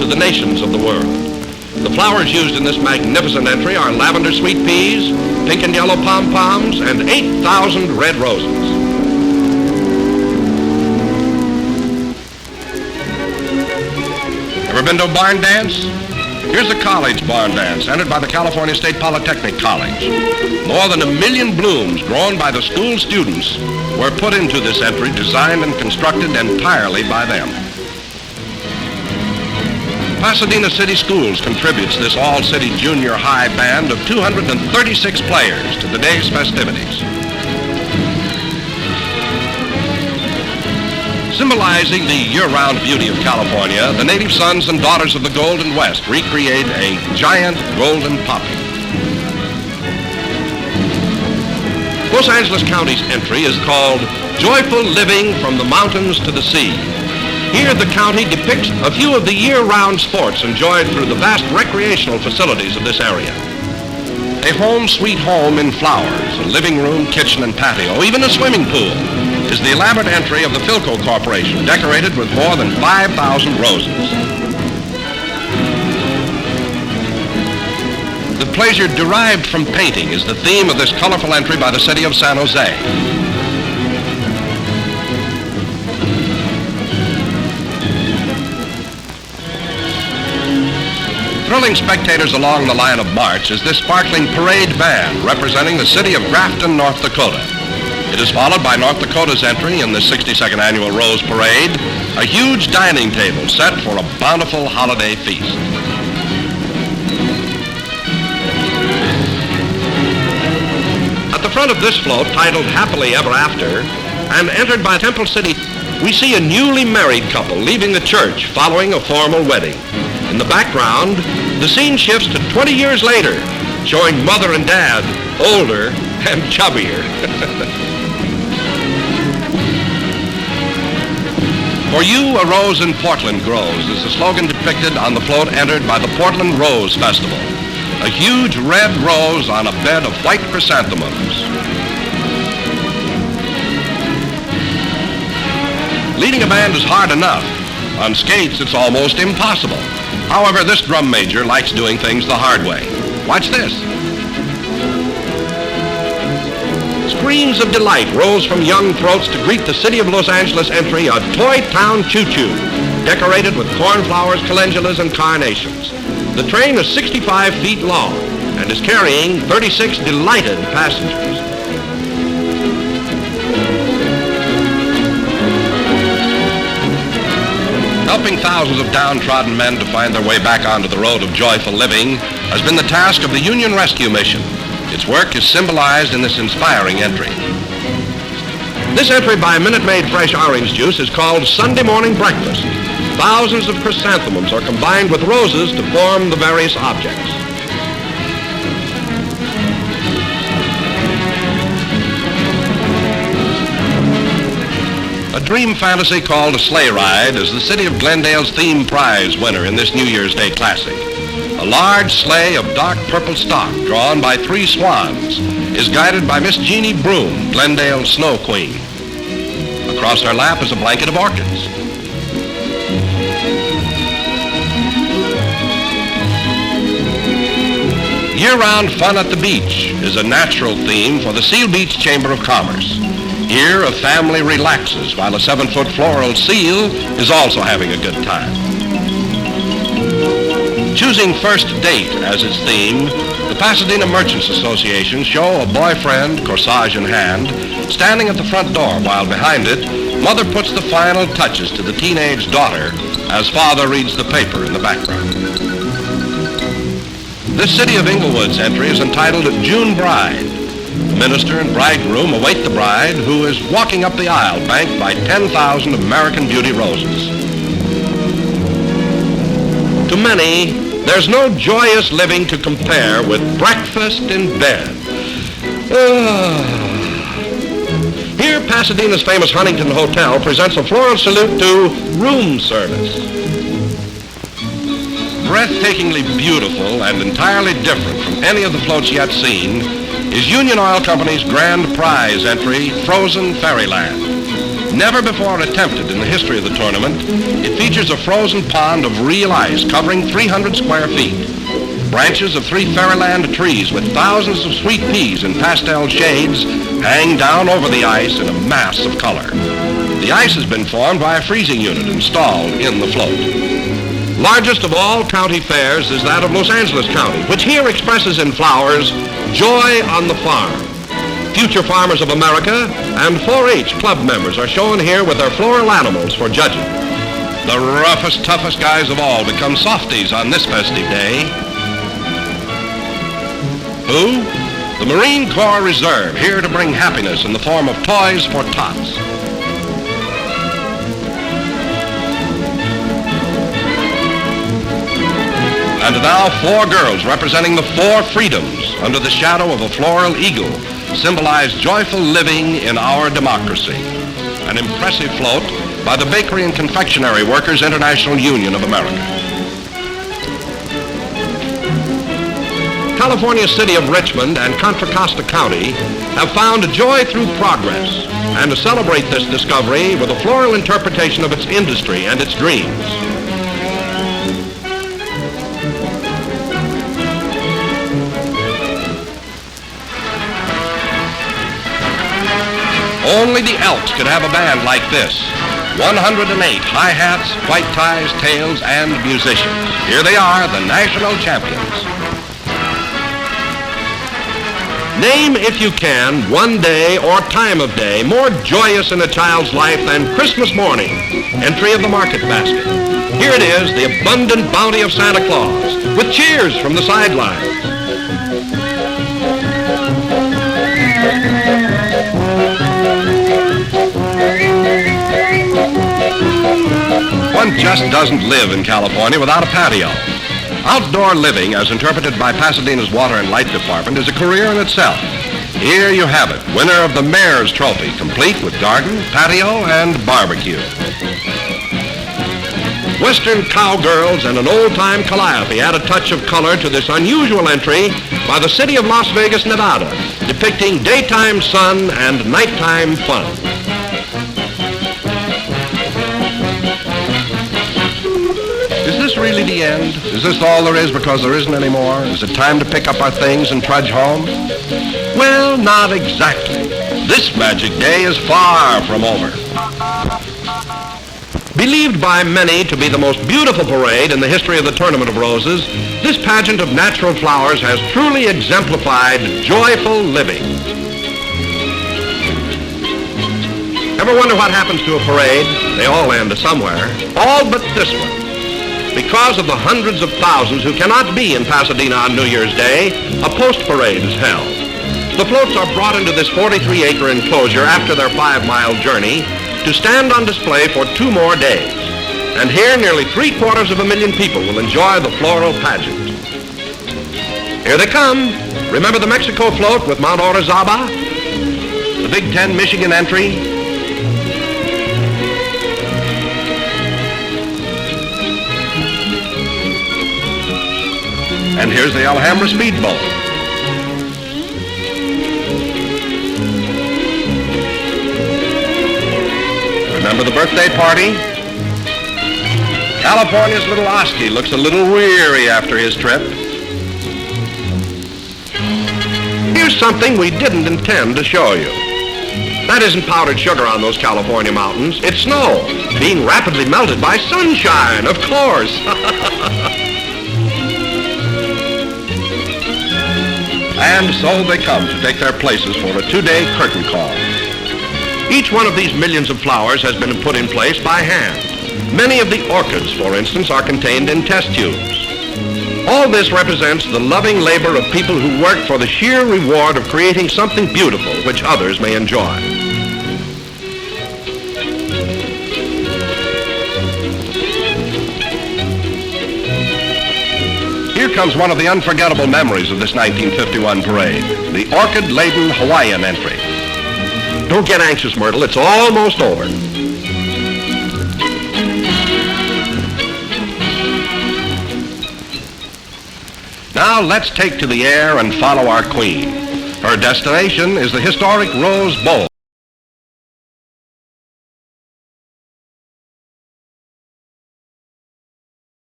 to the nations of the world. The flowers used in this magnificent entry are lavender sweet peas, pink and yellow pom-poms, and 8,000 red roses. Ever been to a barn dance? Here's the college barn dance, entered by the California State Polytechnic College. More than 1 million blooms grown by the school students were put into this entry, designed and constructed entirely by them. Pasadena City Schools contributes this all-city junior high band of 236 players to the day's festivities. Symbolizing the year-round beauty of California, the native sons and daughters of the Golden West recreate a giant golden poppy. Los Angeles County's entry is called Joyful Living from the Mountains to the Sea. Here, the county depicts a few of the year-round sports enjoyed through the vast recreational facilities of this area. A home sweet home in flowers, a living room, kitchen, and patio, even a swimming pool, is the elaborate entry of the Philco Corporation, decorated with more than 5,000 roses. The pleasure derived from painting is the theme of this colorful entry by the city of San Jose. Thrilling spectators along the line of march is this sparkling parade band representing the city of Grafton, North Dakota. It is followed by North Dakota's entry in the 62nd Annual Rose Parade, a huge dining table set for a bountiful holiday feast. At the front of this float, titled Happily Ever After, and entered by Temple City, we see a newly married couple leaving the church following a formal wedding. In the background, the scene shifts to 20 years later, showing mother and dad, older and chubbier. For you, a rose in Portland grows is the slogan depicted on the float entered by the Portland Rose Festival. A huge red rose on a bed of white chrysanthemums. Leading a band is hard enough. On skates, it's almost impossible. However, this drum major likes doing things the hard way. Watch this. Screams of delight rose from young throats to greet the city of Los Angeles entry, a toy town choo-choo, decorated with cornflowers, calendulas, and carnations. The train is 65 feet long and is carrying 36 delighted passengers. Helping thousands of downtrodden men to find their way back onto the road of joyful living has been the task of the Union Rescue Mission. Its work is symbolized in this inspiring entry. This entry by Minute Maid Fresh Orange Juice is called Sunday Morning Breakfast. Thousands of chrysanthemums are combined with roses to form the various objects. A dream fantasy called a sleigh ride is the city of Glendale's theme prize winner in this New Year's Day classic. A large sleigh of dark purple stock drawn by 3 swans is guided by Miss Jeannie Broom, Glendale's Snow Queen. Across her lap is a blanket of orchids. Year-round fun at the beach is a natural theme for the Seal Beach Chamber of Commerce. Here, a family relaxes while a 7-foot floral seal is also having a good time. Choosing first date as its theme, the Pasadena Merchants Association show a boyfriend, corsage in hand, standing at the front door while behind it, mother puts the final touches to the teenage daughter as father reads the paper in the background. This City of Inglewood's entry is entitled June Bride. The minister and bridegroom await the bride, who is walking up the aisle banked by 10,000 American Beauty roses. To many, there's no joyous living to compare with breakfast in bed. Here, Pasadena's famous Huntington Hotel presents a floral salute to room service. Breathtakingly beautiful and entirely different from any of the floats yet seen is Union Oil Company's grand prize entry, Frozen Fairyland. Never before attempted in the history of the tournament, it features a frozen pond of real ice covering 300 square feet. Branches of 3 fairyland trees with thousands of sweet peas in pastel shades hang down over the ice in a mass of color. The ice has been formed by a freezing unit installed in the float. Largest of all county fairs is that of Los Angeles County, which here expresses in flowers joy on the farm. Future Farmers of America and 4-H club members are shown here with their floral animals for judging. The roughest, toughest guys of all become softies on this festive day. Who? The Marine Corps Reserve, here to bring happiness in the form of toys for tots. And now 4 girls representing the 4 freedoms under the shadow of a floral eagle symbolize joyful living in our democracy. An impressive float by the Bakery and Confectionery Workers International Union of America. California's city of Richmond and Contra Costa County have found joy through progress, and to celebrate this discovery with a floral interpretation of its industry and its dreams. Only the Elks could have a band like this. 108 hi-hats, white ties, tails, and musicians. Here they are, the national champions. Name, if you can, one day or time of day more joyous in a child's life than Christmas morning. Entry of the market basket. Here it is, the abundant bounty of Santa Claus, with cheers from the sidelines. One just doesn't live in California without a patio. Outdoor living, as interpreted by Pasadena's Water and Light Department, is a career in itself. Here you have it, winner of the Mayor's Trophy, complete with garden, patio, and barbecue. Western cowgirls and an old-time calliope add a touch of color to this unusual entry by the city of Las Vegas, Nevada, depicting daytime sun and nighttime fun. Is this really the end? Is this all there is because there isn't any more? Is it time to pick up our things and trudge home? Well, not exactly. This magic day is far from over. Believed by many to be the most beautiful parade in the history of the Tournament of Roses, this pageant of natural flowers has truly exemplified joyful living. Ever wonder what happens to a parade? They all end somewhere. All but this one. Because of the hundreds of thousands who cannot be in Pasadena on New Year's Day, a post-parade is held. The floats are brought into this 43-acre enclosure after their 5-mile journey to stand on display for 2 more days. And here, nearly 750,000 people will enjoy the floral pageant. Here they come. Remember the Mexico float with Mount Orizaba? The Big Ten Michigan entry? And here's the Alhambra Speedboat. Remember the birthday party? California's little Oski looks a little weary after his trip. Here's something we didn't intend to show you. That isn't powdered sugar on those California mountains. It's snow, being rapidly melted by sunshine, of course. And so they come to take their places for a 2-day curtain call. Each one of these millions of flowers has been put in place by hand. Many of the orchids, for instance, are contained in test tubes. All this represents the loving labor of people who work for the sheer reward of creating something beautiful which others may enjoy. Here comes one of the unforgettable memories of this 1951 parade, the orchid-laden Hawaiian entry. Don't get anxious, Myrtle. It's almost over. Now let's take to the air and follow our queen. Her destination is the historic Rose Bowl.